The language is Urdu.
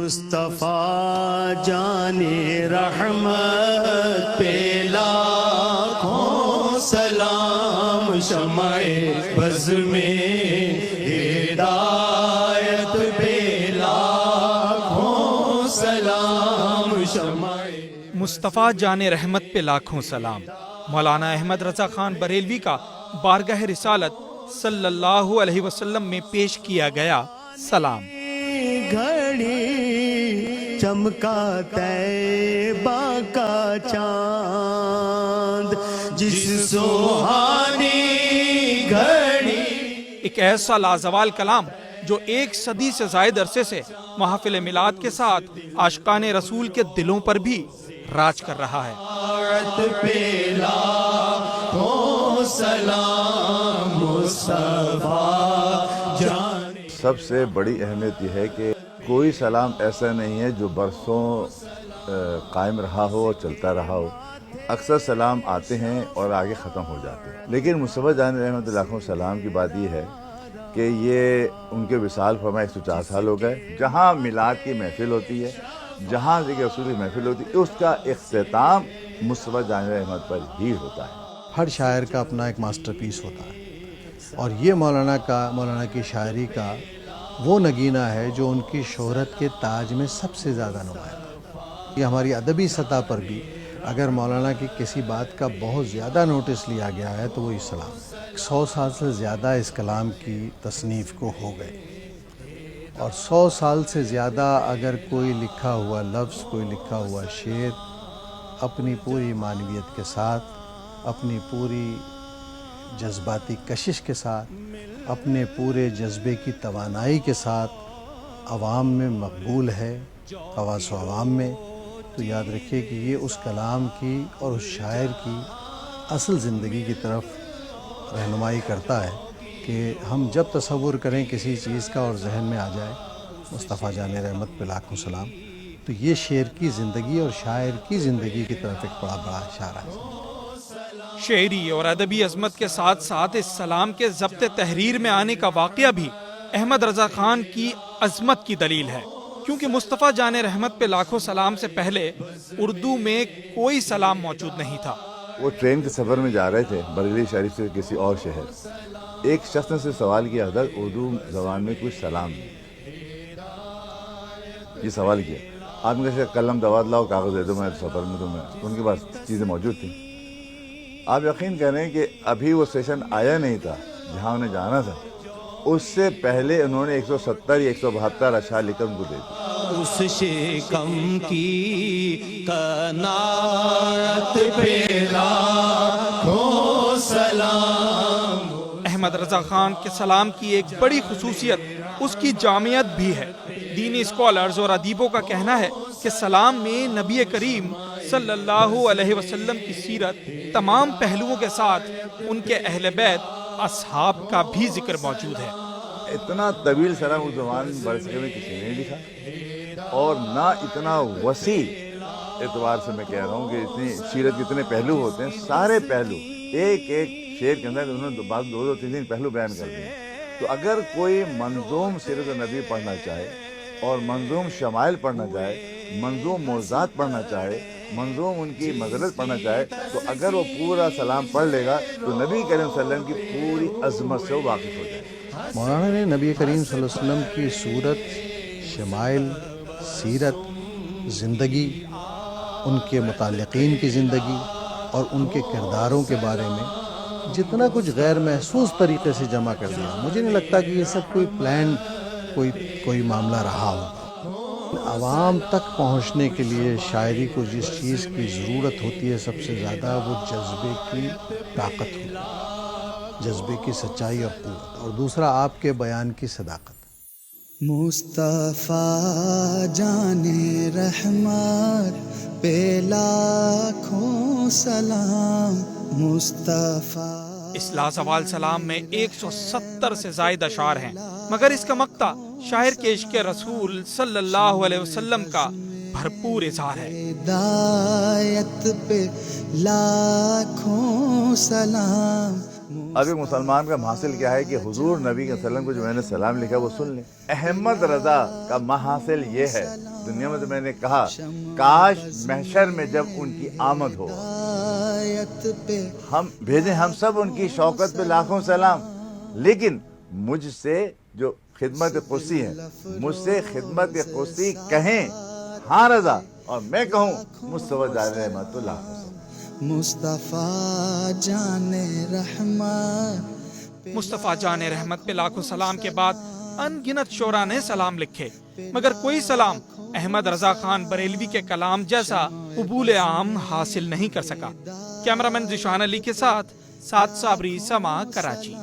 مصطفیٰ جان رحمت پہ لاکھوں سلام، شمع بز میں ہدایت پہ لاکھوں سلام، شمع مصطفیٰ جان رحمت پہ لاکھوں سلام۔ مولانا احمد رضا خان بریلوی کا بارگاہ رسالت صلی اللہ علیہ وسلم میں پیش کیا گیا سلام۔ گھڑی چمکا طیبہ کا چاند، جس سوہانی گھڑی۔ ایک ایسا لازوال کلام جو 1 صدی سے زائد عرصے سے محافل میلاد کے ساتھ عاشقان رسول کے دلوں پر بھی راج کر رہا ہے۔ سب سے بڑی اہمیت یہ ہے کہ کوئی سلام ایسا نہیں ہے جو برسوں قائم رہا ہو اور چلتا رہا ہو۔ اکثر سلام آتے ہیں اور آگے ختم ہو جاتے ہیں، لیکن مصطفیٰ جان رحمت لاکھوں سلام کی بات یہ ہے کہ یہ ان کے وصال فرمائے 104 سال ہو گئے۔ جہاں میلاد کی محفل ہوتی ہے، جہاں ذکر رسول کی محفل ہوتی ہے، اس کا اختتام مصطفیٰ جان رحمت پر ہی ہوتا ہے۔ ہر شاعر کا اپنا ایک ماسٹر پیس ہوتا ہے، اور یہ مولانا کی شاعری کا وہ نگینہ ہے جو ان کی شہرت کے تاج میں سب سے زیادہ نمایاں ہے۔ یہ ہماری ادبی سطح پر بھی اگر مولانا کی کسی بات کا بہت زیادہ نوٹس لیا گیا ہے تو وہ اس سلام 100 سال سے زیادہ اس کلام کی تصنیف کو ہو گئے، اور 100 سال سے زیادہ اگر کوئی لکھا ہوا لفظ، کوئی لکھا ہوا شعر اپنی پوری معنویت کے ساتھ، اپنی پوری جذباتی کشش کے ساتھ، اپنے پورے جذبے کی توانائی کے ساتھ عوام میں مقبول ہے، خواص و عوام میں، تو یاد رکھیے کہ یہ اس کلام کی اور اس شاعر کی اصل زندگی کی طرف رہنمائی کرتا ہے کہ ہم جب تصور کریں کسی چیز کا اور ذہن میں آ جائے مصطفیٰ جان رحمت پہ لاکھوں سلام، تو یہ شعر کی زندگی اور شاعر کی زندگی کی طرف ایک بڑا اشارہ ہے۔ شعری اور ادبی عظمت کے ساتھ ساتھ اس سلام کے ضبط تحریر میں آنے کا واقعہ بھی احمد رضا خان کی عظمت کی دلیل ہے، کیونکہ مصطفیٰ جان رحمت پہ لاکھوں سلام سے پہلے اردو میں کوئی سلام موجود نہیں تھا۔ وہ ٹرین کے سفر میں جا رہے تھے بریلی شریف سے کسی اور شہر، ایک شخص نے سے سوال کیا، حضرت اردو زبان میں کچھ سلام نہیں۔ یہ سوال کیا، آپ نے کہا قلم دوات لاؤ، کاغذ دے دو، میں سفر میں تمہیں، ان کے پاس چیزیں موجود تھیں۔ آپ یقین کریں کہ ابھی وہ اسٹیشن آیا نہیں تھا جہاں انہیں جانا تھا، اس سے پہلے انہوں نے 170 یا 172 اشعار لکھ کر ان کو دے دی۔ اس شکم کی قناعت پہ لاکھوں سلام۔ احمد رضا خان کے سلام کی ایک بڑی خصوصیت اس کی جامعیت بھی ہے۔ دینی اسکالرز اور ادیبوں کا کہنا ہے کہ سلام میں نبی کریم صلی اللہ علیہ وسلم کی سیرت، تمام پہلوؤں کے ساتھ ان کے اہل بیت اصحاب کا بھی ذکر موجود ہے۔ اتنا طویل سلام اس زبان برصغیر میں کسی نے نہیں لکھا، اور نہ اتنا وسیع اعتبار سے میں کہہ رہا ہوں کہ اتنی سیرت کے اتنے پہلو ہوتے ہیں، سارے پہلو ایک ایک شعر کے اندر انہوں نے بعض 2-3 پہلو بیان کر دیے۔ تو اگر کوئی منظوم سیرت النبی پڑھنا چاہے اور منظوم شمائل پڑھنا چاہے، منظوم موضوعات پڑھنا چاہے، منظوم ان کی مغرب پڑھنا چاہے، تو اگر وہ پورا سلام پڑھ لے گا تو نبی کریم صلی اللہ علیہ وسلم کی پوری عظمت سے وہ واقف ہو جائے گا۔ مولانا نے نبی کریم صلی اللہ علیہ وسلم کی صورت، شمائل، سیرت، زندگی، ان کے متعلقین کی زندگی اور ان کے کرداروں کے بارے میں جتنا کچھ غیر محسوس طریقے سے جمع کر دیا، مجھے نہیں لگتا کہ یہ سب کوئی پلان کوئی معاملہ رہا ہو۔ عوام تک پہنچنے کے لیے شاعری کو جس چیز کی ضرورت ہوتی ہے سب سے زیادہ، وہ جذبے کی طاقت ہوتی ہے، جذبے کی سچائی اور قوت، اور دوسرا آپ کے بیان کی صداقت۔ مصطفیٰ جان رحمت پہ لاکھوں سلام، مصطفیٰ۔ اس لازوال سلام میں 170 سے زائد اشعار ہیں، مگر اس کا مقطع شاعر کے عشق رسول صلی اللہ علیہ وسلم کا بھرپور اظہار ہے۔ ہدایت پہ لاکھوں سلام۔ اب ایک مسلمان کا محاصل کیا ہے کہ حضور نبی صلی اللہ علیہ وسلم کو جو میں نے سلام لکھا وہ سن لیں۔ احمد رضا کا محاصل یہ ہے دنیا میں تو میں نے کہا کاش محشر میں جب ان کی آمد ہو ہدایت پہ ہم بھیجیں ہم سب ان کی شوکت پہ لاکھوں سلام، لیکن مجھ سے جو خدمت قدسی ہے مجھ سے خدمت قدسی کہیں ہاں رضا، اور میں کہوں مصطفیٰ جان رحمت اللہ۔ مصطفیٰ جان رحمت مصطفیٰ جان رحمت پہ لاکھوں سلام کے بعد ان گنت شعراء نے سلام لکھے، مگر کوئی سلام احمد رضا خان بریلوی کے کلام جیسا قبول عام حاصل نہیں کر سکا۔ کیمرہ مین ذیشان علی کے ساتھ سعد صابری، سما، کراچی۔